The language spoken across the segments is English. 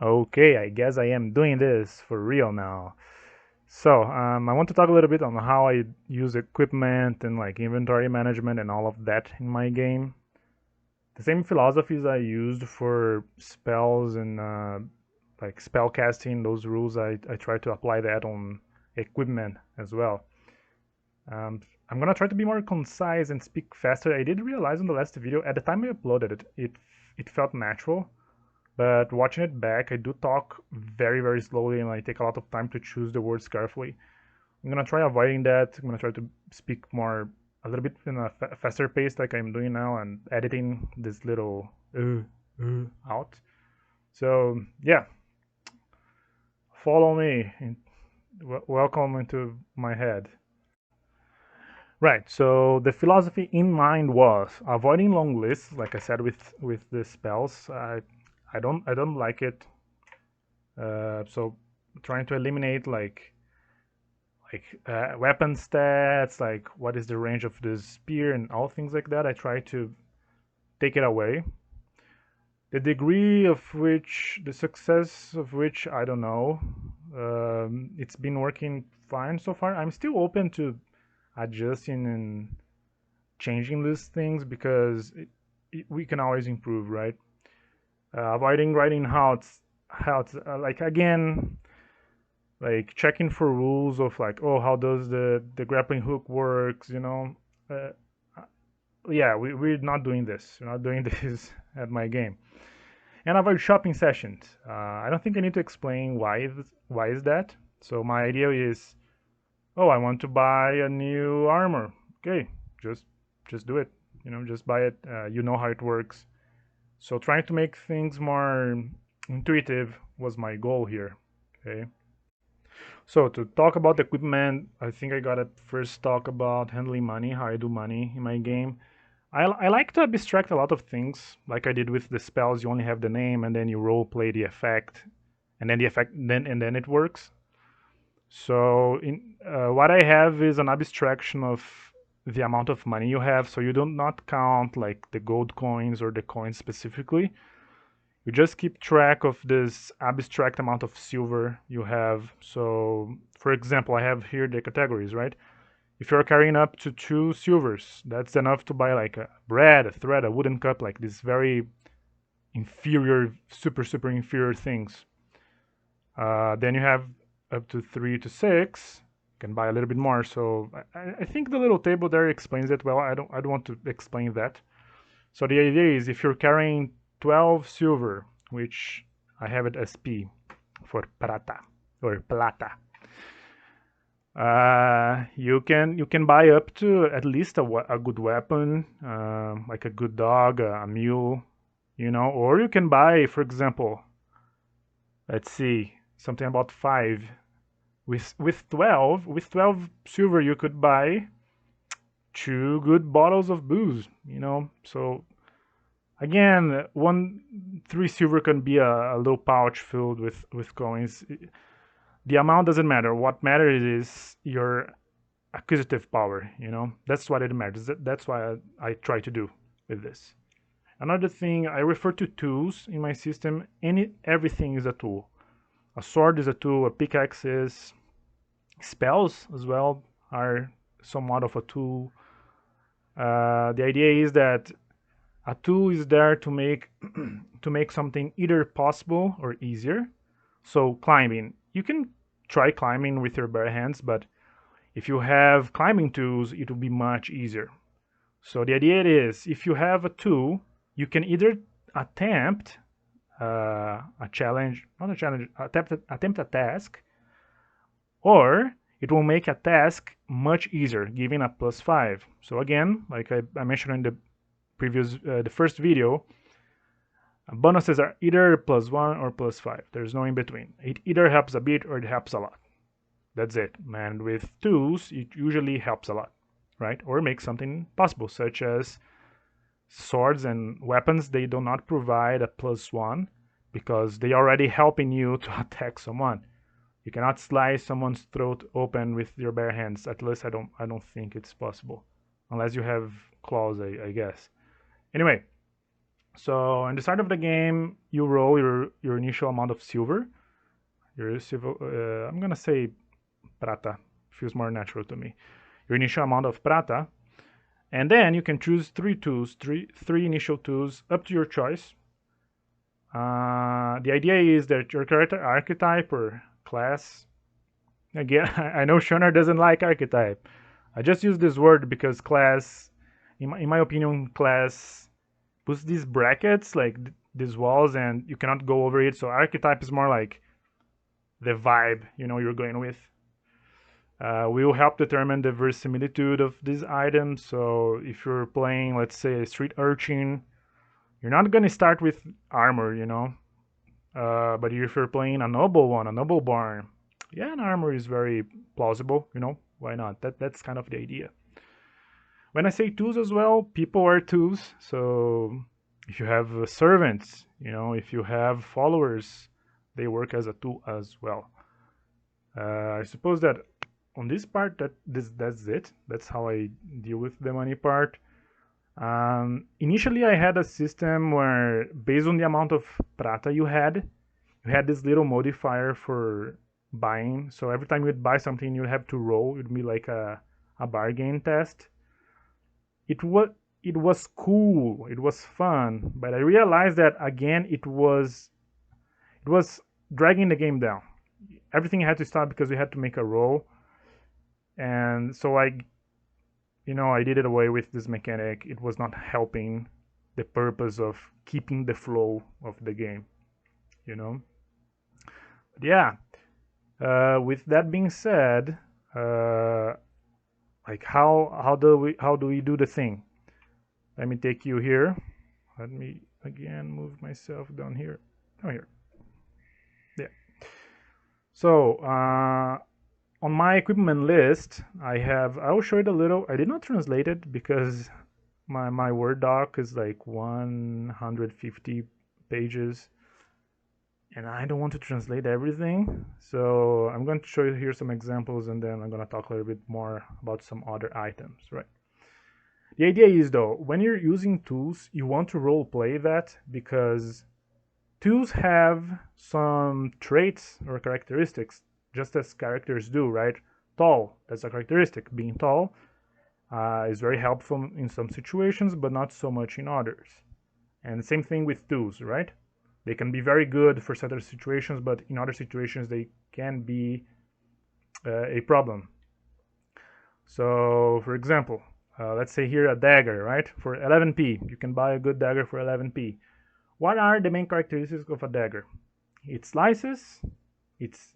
Okay, I guess I am doing this for real now. So, I want to talk a little bit on how I use equipment and like inventory management and all of that in my game. The same philosophies I used for spells and like spell casting, those rules, I try to apply that on equipment as well. I'm gonna try to be more concise and speak faster. I did realize in the last video, at the time I uploaded it, it felt natural. But watching it back, I do talk very slowly and I take a lot of time to choose the words carefully. I'm gonna try avoiding that. I'm gonna try to speak more a little bit in a faster pace like I'm doing now and editing this little out. So yeah, follow me and welcome into my head. Right. So the philosophy in mind was avoiding long lists, like I said with the spells. I don't like it. So trying to eliminate weapon stats, like what is the range of the spear and all things like that. I try to take it away. The degree of which, the success of which, I don't know. It's been working fine so far. I'm still open to adjusting and changing these things because we can always improve, right? Avoiding writing how it's like again, like checking for rules of like, oh, how does the grappling hook works, uh, yeah, we're not doing this. We're not doing this at my game. And avoid shopping sessions. I don't think I need to explain why is that. So my idea is, oh, I want to buy a new armor. Okay, just just do it. Just buy it. You know how it works. So trying to make things more intuitive was my goal here. Okay. So to talk about equipment, I think I gotta first talk about handling money, how I do money in my game. I like to abstract a lot of things, like I did with the spells. You only have the name, and then you role play the effect, and then the effect then it works. So in what I have is an abstraction of the amount of money you have. So you do not count like the gold coins or the coins specifically. You just keep track of this abstract amount of silver you have. So, for example, I have here the categories, right? If you're carrying up to 2 silvers, that's enough to buy like a bread, a thread, a wooden cup, like these very inferior, super inferior things. Then you have up to 3 to 6. You can buy a little bit more. So I think the little table there explains it well. I don't want to explain that. So the idea is if you're carrying 12 silver, which I have it as P for prata or plata, you can buy up to at least a good weapon, like a good dog, a mule, or you can buy, for example, let's see, something about 5. With 12 silver you could buy 2 good bottles of booze. So again, 3 silver can be a little pouch filled with coins. The amount doesn't matter. What matters is your acquisitive power. That's what it matters. That's why I try to do with this. Another thing, I refer to tools in my system. Everything is a tool. A sword is a tool. A pickaxe is. Spells as well are somewhat of a tool. The idea is that a tool is there to make to make something either possible or easier. So climbing, you can try climbing with your bare hands, but if you have climbing tools, it will be much easier. So the idea is, if you have a tool, you can either attempt a challenge, not a challenge, attempt a task, or it will make a task much easier, giving a +5. So again, like I mentioned in the first video, bonuses are either +1 or +5. There's no in between. It either helps a bit or it helps a lot. That's it. And with tools, it usually helps a lot, right? Or makes something possible, such as swords and weapons. They do not provide a +1 because they are already helping you to attack someone. You cannot slice someone's throat open with your bare hands. At least I don't think it's possible, unless you have claws, I guess. Anyway, So in the start of the game, you roll your initial amount of silver. Your silver, I'm gonna say prata, feels more natural to me. Your initial amount of prata, and then you can choose three tools, three initial tools, up to your choice. The idea is that your character archetype or class. Again, I know Shonar doesn't like archetype. I just use this word because class, in my opinion, class puts these brackets like these walls, and you cannot go over it. So archetype is more like the vibe you're going with. Will help determine the verisimilitude of these items. So if you're playing, let's say, a street urchin, you're not gonna start with armor. But if you're playing a noble one, a noble barn, yeah, an armor is very plausible. Why not? That's kind of the idea. When I say tools as well, people are tools. So if you have servants, if you have followers, they work as a tool as well. I suppose that on this part, that's it. That's how I deal with the money part. Initially, I had a system where, based on the amount of prata you had this little modifier for buying. So every time you'd buy something, you'd have to roll. It'd be like a bargain test. It was it was cool. It was fun, but I realized that again, it was dragging the game down. Everything had to stop because we had to make a roll, and so I did it away with this mechanic. It was not helping the purpose of keeping the flow of the game, you know. But yeah. With that being said, like how do we do the thing? Let me take you here. Let me again move myself down here. Oh, here. Yeah. So on my equipment list, I will show it a little. I did not translate it because my Word doc is like 150 pages, and I don't want to translate everything. So I'm going to show you here some examples, and then I'm going to talk a little bit more about some other items, right? The idea is, though, when you're using tools, you want to role play that because tools have some traits or characteristics, just as characters do, right? Tall, that's a characteristic. Being tall is very helpful in some situations, but not so much in others. And the same thing with tools, right? They can be very good for certain situations, but in other situations they can be a problem. So, for example, let's say here a dagger, right? For 11p, you can buy a good dagger for 11p. What are the main characteristics of a dagger? It slices,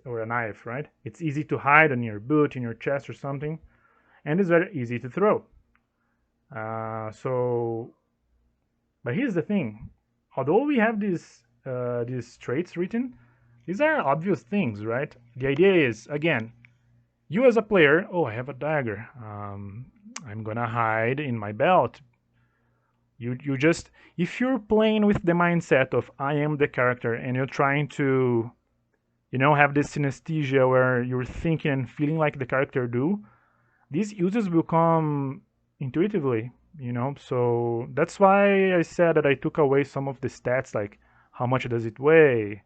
or a knife, right? It's easy to hide on your boot, in your chest, or something, and it's very easy to throw. But here's the thing: although we have these traits written, these are obvious things, right? The idea is, again, you as a player, oh, I have a dagger. I'm gonna hide in my belt. You just, if you're playing with the mindset of I am the character and you're trying to, have this synesthesia where you're thinking and feeling like the character do, these uses will come intuitively. So that's why I said that I took away some of the stats, like how much does it weigh,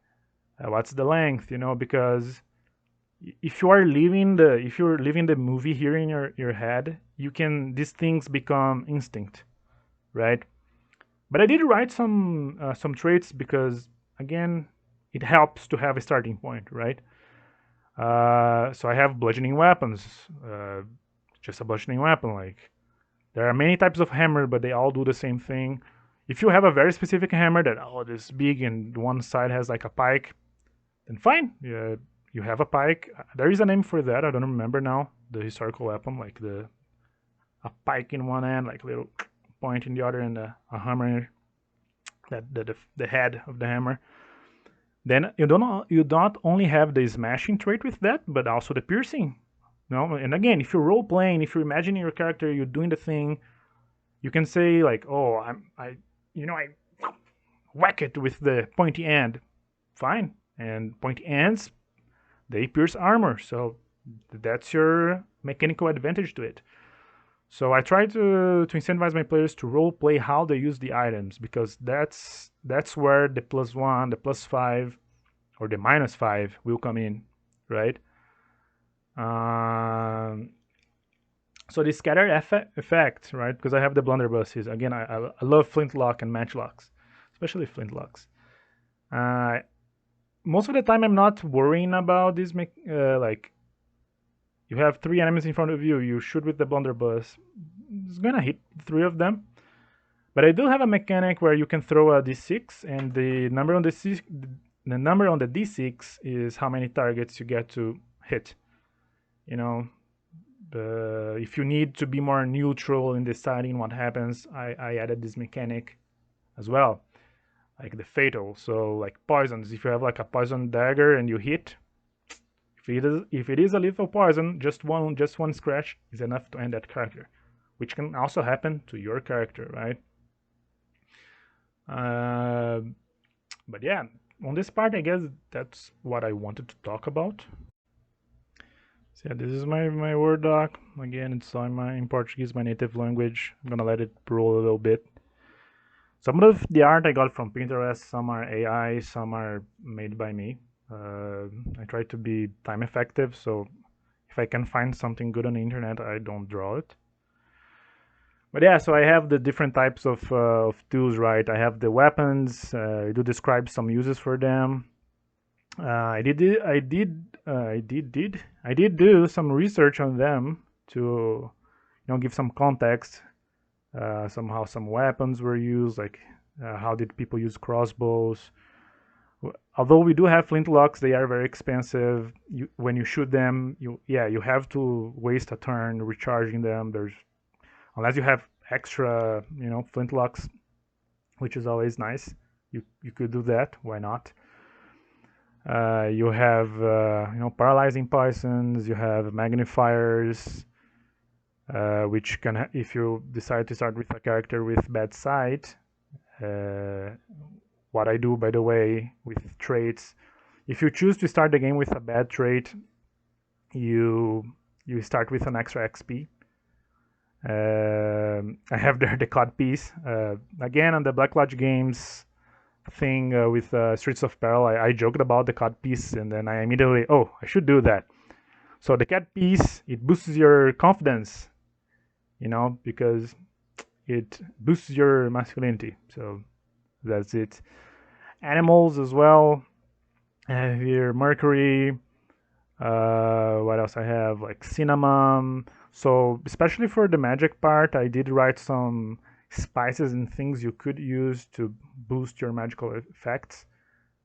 what's the length, because if you're living the movie here in your head, these things become instinct, right? But I did write some traits because, again, it helps to have a starting point, right? So I have bludgeoning weapons, just a bludgeoning weapon. Like, there are many types of hammer, but they all do the same thing. If you have a very specific hammer that this big and one side has like a pike, then fine. Yeah, you have a pike. There is a name for that. I don't remember now. The historical weapon, like a pike in one end, like little point in the other, and a hammer, the head of the hammer. Then you don't only have the smashing trait with that, but also the piercing. No, and again, if you're role playing, if you're imagining your character, you're doing the thing, you can say like, oh, I whack it with the pointy end. Fine, and pointy ends, they pierce armor, so that's your mechanical advantage to it. So I try to incentivize my players to role play how they use the items, because that's where the +1, the +5, or the -5 will come in, right? Um, so the scatter effect, right? Because I have the blunderbusses. Again, I love flintlock and matchlocks, especially flintlocks. Uh, Most of the time, I'm not worrying about this. Like, you have 3 enemies in front of you. You shoot with the blunderbuss. It's gonna hit 3 of them. But I do have a mechanic where you can throw a d6, and the number on the d6 is how many targets you get to hit. You know, if you need to be more neutral in deciding what happens, I added this mechanic as well, like the fatal. So like poisons, if you have like a poison dagger and you hit, if it is a lethal poison, just one scratch is enough to end that character, which can also happen to your character, right? Uh, but yeah, on this part, I guess that's what I wanted to talk about. So yeah, this is my Word doc. Again, it's in Portuguese, my native language. I'm gonna let it roll a little bit. Some of the art I got from Pinterest, some are AI, some are made by me. I try to be time effective, so if I can find something good on the internet, I don't draw it. But yeah, so I have the different types of tools, right? I have the weapons. I do describe some uses for them. I did do some research on them to, give some context. Somehow some weapons were used, like how did people use crossbows. Although we do have flintlocks, they are very expensive. When you shoot them, you have to waste a turn recharging them. Unless you have extra, flintlocks, which is always nice. You could do that. Why not? You have paralyzing poisons. You have magnifiers, which can, if you decide to start with a character with bad sight. What I do, by the way, with traits, if you choose to start the game with a bad trait, you start with an extra XP. I have there the codpiece. Again, on the Black Lodge Games thing with Streets of Peril, I joked about the codpiece, and then I immediately, I should do that. So the cat piece, it boosts your confidence, because it boosts your masculinity. So that's it. Animals as well. I have here Mercury. What else I have? Like cinnamon. So especially for the magic part, I did write some spices and things you could use to boost your magical effects.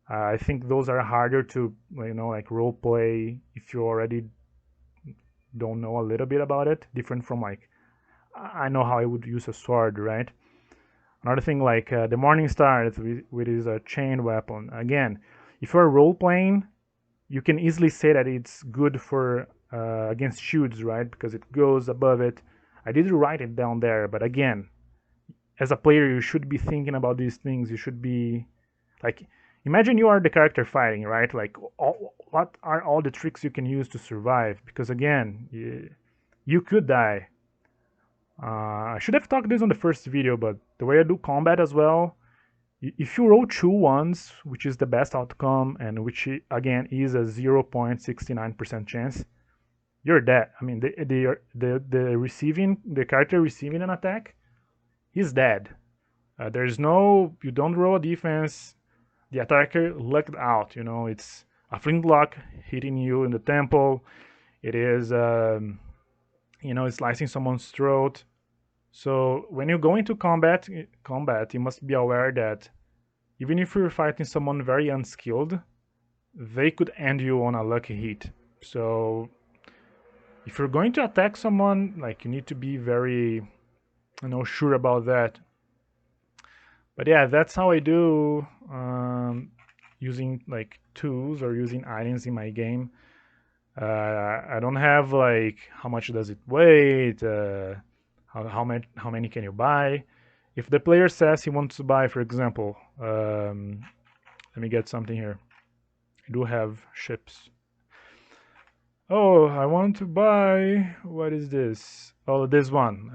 I think those are harder to, like role play if you already don't know a little bit about it. Different from like, I know how I would use a sword, right? Another thing like the Morning Star, which is a chain weapon. Again, if you're role playing, you can easily say that it's good for against shields, right? Because it goes above it. I did write it down there, but again, as a player, you should be thinking about these things. You should be like, imagine you are the character fighting, right? Like, what are all the tricks you can use to survive? Because again, you could die. I should have talked this on the first video, but the way I do combat as well, if you roll 2 1s, which is the best outcome, and which again is a 0.69% chance, you're dead. I mean, the character receiving an attack, he's dead. You don't roll a defense. The attacker lucked out. It's a flintlock hitting you in the temple. It is, slicing someone's throat. So when you go into combat, you must be aware that even if you're fighting someone very unskilled, they could end you on a lucky hit. So if you're going to attack someone, like, you need to be very, sure about that. But yeah, that's how I do using like tools or using items in my game. I don't have like how much does it weigh, how many can you buy. If the player says he wants to buy, for example, let me get something here. I do have ships. Oh, I want to buy. What is this? Oh, this one.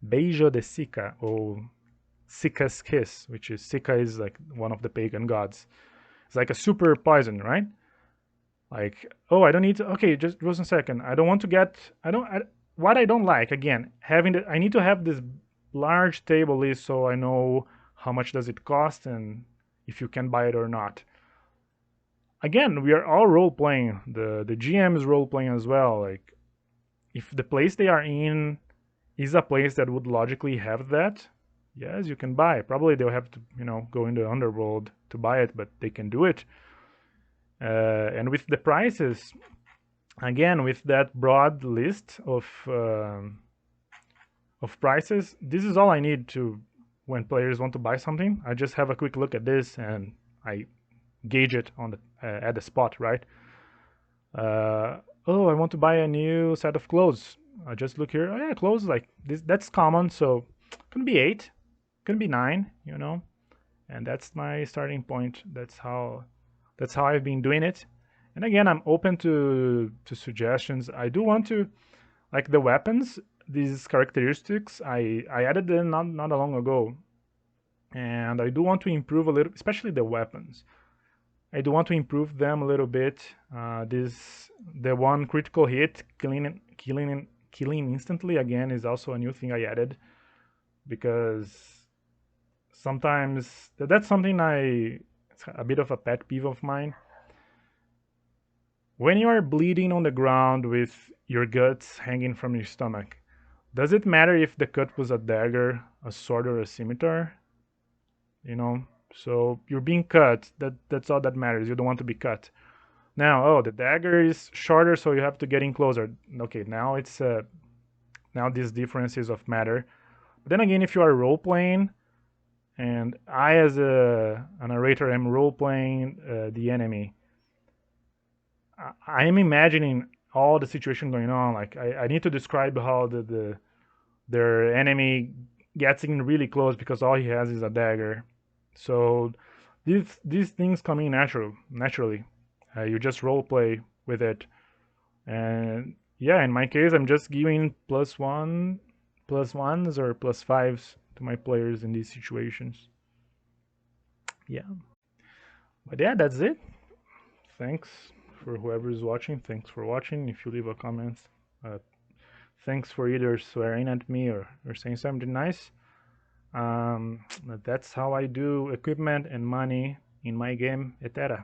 Beijo de Sika, or Sika's Kiss, which is Sika is like one of the pagan gods. It's like a super poison, right? Like, oh, I don't need to. Okay, just a second. I don't want to get. I don't. What I don't like again, having the. I need to have this large table list so I know how much does it cost and if you can buy it or not. Again, we are all role playing. The GM is role playing as well. Like, if the place they are in is a place that would logically have that, yes, you can buy. Probably they'll have to, go in the underworld to buy it, but they can do it. And with the prices, again, with that broad list of prices, this is all I need to when players want to buy something. I just have a quick look at this and I gauge it on the at the spot, right? Oh, I want to buy a new set of clothes. I just look here. Oh yeah, clothes like this. That's common, so can be 8, can be 9, and that's my starting point. That's how I've been doing it. And again, I'm open to suggestions. I do want to like the weapons. These characteristics I added them not long ago, and I do want to improve a little, especially the weapons. I do want to improve them a little bit. The one critical hit, killing instantly again is also a new thing I added because sometimes that's something it's a bit of a pet peeve of mine. When you are bleeding on the ground with your guts hanging from your stomach, does it matter if the cut was a dagger, a sword, or a scimitar? You know, so you're being cut. That's all that matters. You don't want to be cut. Now, oh, the dagger is shorter, so you have to get in closer. Okay, now these differences of matter. But then again, if you are role playing, and I as a narrator am role playing the enemy, I am imagining all the situation going on. Like I need to describe how their enemy gets in really close because all he has is a dagger. So these things come in naturally. You just role play with it, and yeah, in my case, I'm just giving plus ones or plus fives to my players in these situations. Yeah, but yeah, that's it. Thanks for whoever is watching. Thanks for watching. If you leave a comment, uh, thanks for either swearing at me or saying something nice. That's how I do equipment and money in my game, Etera.